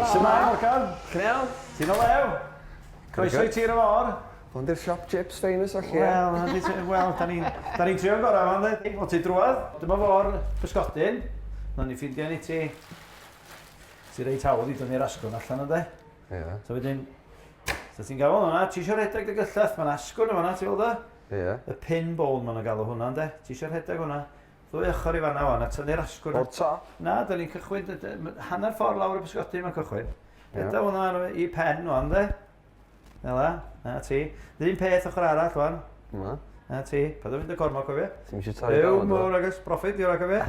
Symai, Morgan? Cnew? Ti'n o lew? Croeso i ti'r o'r? Hwn di'r siop chips famous o chi. Wel, da ni'n trio'n gorau fan dde. O ti drwad, dyma fo'r pysgodyn. No ni ffindio ni ti. Ti reit hawdd i dynnu'r asgwrn allan o de. Ie. So wedyn, so ti'n gafel hwnna, ti eisiau rhedeg dy gyllell, mae'n asgwrn yma, ti fel da? Ie. Y pin bone ma'n galw hwnna, de. Ti eisiau rhedeg hwnna. Ddwy ochr i fanna wan, a tynnu'r asgwrn. O'r top? Na, da ni'n cychwyn, hanner ffordd lawr y pysgodyn mae'n cychwyn. Reda hwnna i pen wan, de. Ela, na ti. Ddyn peth ochr arall wan. Ma. Na ti, pa dwi'n mynd y cormac o fi? Ti'n eisiau torri gael Ew, mwr agos, profit, diwr ag o fi.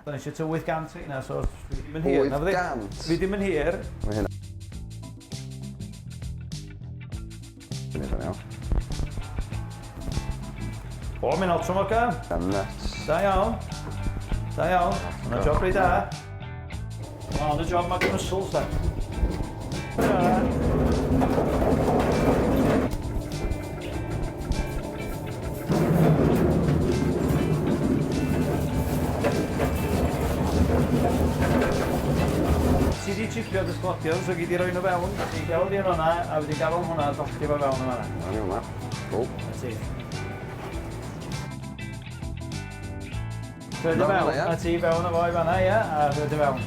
Da ni eisiau ty 800 i na, so fi ddim yn hir. 800? Fi ddim yn hir. Mae hynna. Dwi'n mynd iawn. O, mi'n altro moca. Nuts. Da iawn. Da iawn. Hwna'n job rei da. O, hwna'n job mag muscles da. Ti di chipio dy sglodion, so gyd i roi nhw fewn. Ti gael di yn hwnna, a wedi gafel hwnna a dochdi fo fewn yma. Na ni hwnna. Cool. Ti. Rhaid y fewn, a ti fewn o fo i fanna, ia, a rhaid y fewn.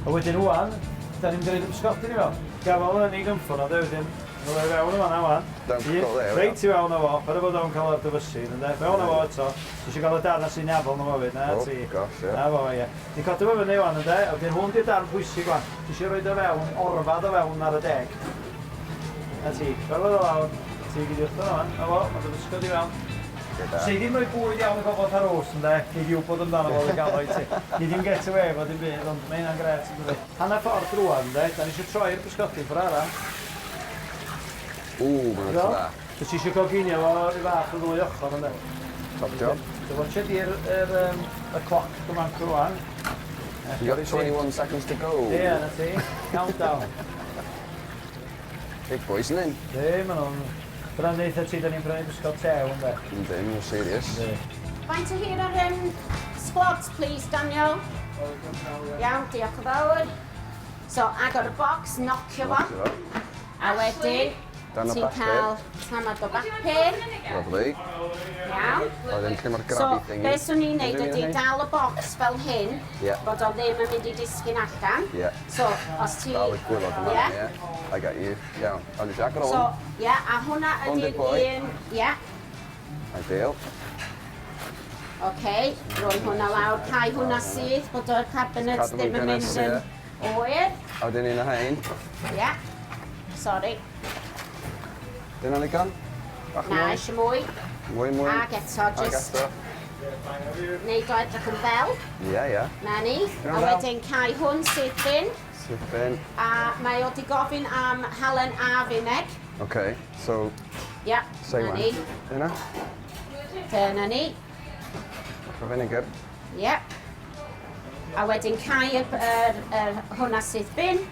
A wedyn wwan, da ni'n gyrraedd y pysgodyn i fewn. Gafel yn ei gymffwn o de, wedyn. Rhaid i fewn o fanna wan. Reit i fewn o fo, per y bod o'n cael o'r dyfysydd, ynddo? Fewn o fo eto. Ti eisiau gael y darn sy'n iafol na fo fyd, na ti? Oh, gosh, ie. Na fo, ie. Ti'n codi fo fyny wan, ynddo? A wedyn hwn di'r darn pwysig wan. Ti eisiau rhoi o fewn, orfad o fewn ar y deg. Na ti, gorfod o lawn. Ti gyd wrth o wan, na fo, mae'n dyfysgod i fewn. Si ddim rhoi bwyd iawn i gofod ar os, ynddo? Ni di wybod amdano fo i gael o'i ti. Ni ddim get away fo dim byd, ond mae hynna'n gret, ynddo? Hanner ffordd drwan, ynddo? Da ni eisiau troi'r pysgodyn ffordd arall. Mae'n da. So ti eisiau coginio fo i fath o ddwy ochr, ynddo? Top job. So watcha di'r cloc gyma'n crwan. You got 21 seconds to go. Ie, na ti. Countdown. Big boys yn un. Ie, ma'n nhw'n... Byna'n neitha ti, da ni'n prynu bysgod tew, ynddo? Ynddi, mae'n serious. Faint o hir ar squats, please, Daniel? Iawn, diolch yn fawr. So, agor y box, nocio fo. A wedyn, ti'n cael tamad o bapur. Lovely. Iawn. A wedyn lle mae'r So, grabby thingy. beth swn i'n neud ydy dal y box fel hyn, Ie. bod o ddim yn mynd i disgyn allan. Ie. So, os ti... Dal y gwylod yma, Ie. ie. I got you. Iawn. A ni agor So, on. ie, a hwnna On the ydy'r boy. un... Ie. Ideal. Oce, roi hwnna lawr, cau hwnna sydd, bod o'r cabinets Cadw ddim nhw'n yn mynd gynnes, yn oer. A wedyn un o hein. Ie. Sorry. Dyna ni gan? Bach Na, mwy? eisiau mwy. Mwy. Ac eto, Ac just eto. neud o edrych yn fel. Ie, ie. Na ni. Iawn, A fel. wedyn cau hwn sydd bin. Sydd bin. A mae o di gofyn am halen a fineg. Okay, so Ie, say na one. ni. Dyna. Dyna ni. For vinegar. Ie. A wedyn cau hwnna sydd bin.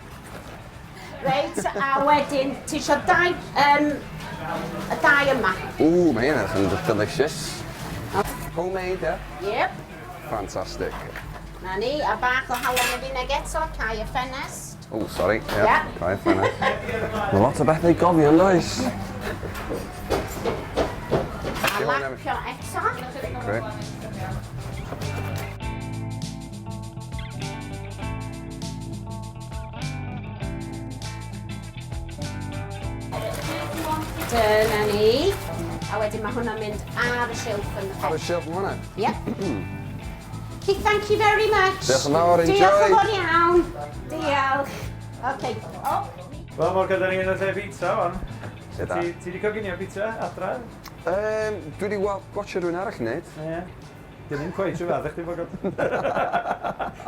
Reit, a wedyn, ti eisiau y dau yma. Ooh, mae hynna yn delicious. Homemade, ie? Yep. Fantastic. Na ni, a bach o halen a fineg eto, cau y ffenest. Oh, sorry. Ie. Yeah. Right, fine. Mae lot o bethau i gofio, yn does? A lapio eto. Great. Dyna ni. A wedyn mae hwnna'n mynd ar y silff yn Ar y shelf yn hwnna? Yep. Okay, thank you very much. Diolch yn fawr, enjoy. Diolch yn fawr iawn. Diolch. Okay. Wel, mor gyda ni yn y lle pizza, wan. Sut da? Ti di coginio pizza, adra? Dwi wedi watcho rhywun arall wneud. Ie. Dim yn cweith rhyw fath, eich ti'n fawr.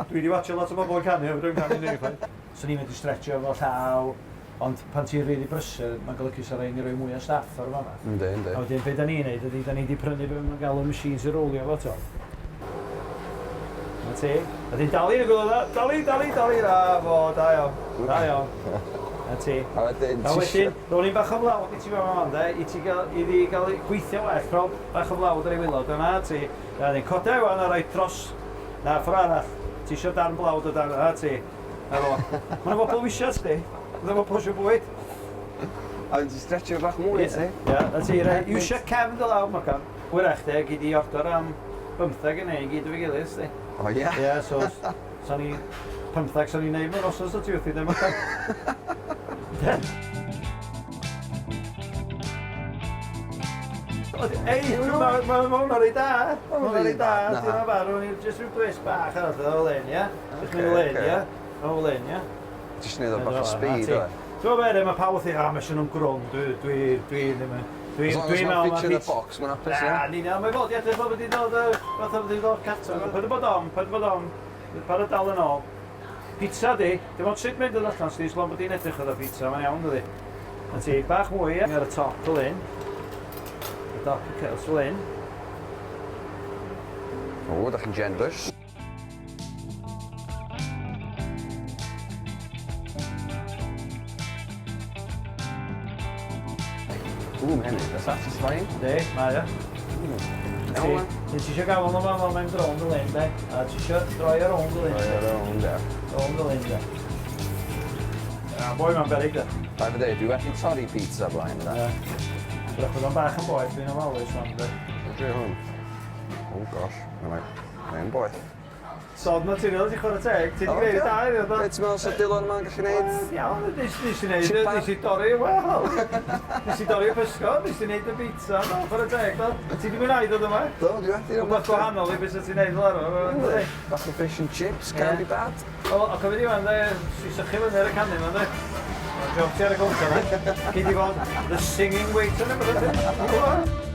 Dwi wedi watcho lot o bobl yn canu, rwy'n canu neud. So ni'n mynd i stretcho efo llaw, ond pan ti'n rili brysur, mae'n golygu sa rhaid i roi mwy o staff ar yma. Yndi. A wedyn, beth da ni'n neud ydy, da ni wedi prynu beth mae'n gael o machines i rolio fo to. Na ti. A ti'n dali yn y gwylio, dali, na fo, da iawn. Na ti. A wedyn, ro'n i'n bach o flawd i ti fewn o'n de, i ddi gael gweithio well, ro'n bach o flawd ar ei wilod, yna ti. A ni'n codau ewan a rhaid dros, na ffordd arall, ti eisiau darn blawd o darn, na ti. Efo. Mae'n bobl wisio ti. Mae'n bobl posio bwyd. A ti'n stretchio bach mwy, ti? Ie, a ti rhaid iwsio cefn dy law, Morgan. Wyrach te, gyd i ordor am 15 yn ei gyd o'i gilydd, sti. O, ie? Ie, so, sa'n ni 15 sa'n ni'n neud mewn osos o ti wrthi, ddim Morgan. Ei, mae'n rei da. Mae'n rei da. Dwi'n farw, ni'n jyst rhyw twist bach ar ydw o len, ie? Dwi'n mynd o len, ie? O len, ie? Jyst neud o bach o speed, o. Dwi'n meddwl, mae pawb wrthi, mae eisiau nhw'n grwn, dwi'n ddim yn... As long as mae'n ffitio yn y box, mae'n hapus, ie? Ni'n iawn, mae'n fod, ie, dwi'n bod wedi dod, fatha wedi dod carton. Paid bod on, paid o dal yn ôl. Pizza di, dim ond sut mynd yn allan, sti, slon bod i'n edrych oedd o pizza, mae'n iawn, dydi. A ti, bach mwy, ie, ar y top o lyn. Y top y cels o lyn. O, da chi'n generous. Ooh, man, that's satisfying. Di, mae o. Iawn, Ti eisiau gael o'n yma, mae'n drond y lyn, de. A ti eisiau droi ar ond y lyn. Rownd y lyn, de. A boi mae'n berig, de. Da fi dweud, dwi wedi torri pizza blaen, da. Rydych bod o'n bach yn boeth, dwi'n ofalus fan, de. Dwi hwn. Oh gosh, mae'n boeth. Sod naturiol, ti'n chwarae teg, ti wedi gwneud da iddo, Be ti'n meddwl sy'n Dylan yma'n gallu neud? Iawn, nes i wneud, nes i dorri, wel. Nes i dorri y pysgod, nes i wneud y pizza, no, chwarae teg, do. Ti wedi gwneud oedd yma? Do, dwi wedi. Rhywbeth gwahanol i beth sy'n ti'n neud fel arfer. Bach o fish and chips, can't be bad. O, cofio di fan, de, si sychu fyny ar y canu yma, de. Job ti ar y gwmpa, de. Gei di fod the singing waiter, neu beth ydyn?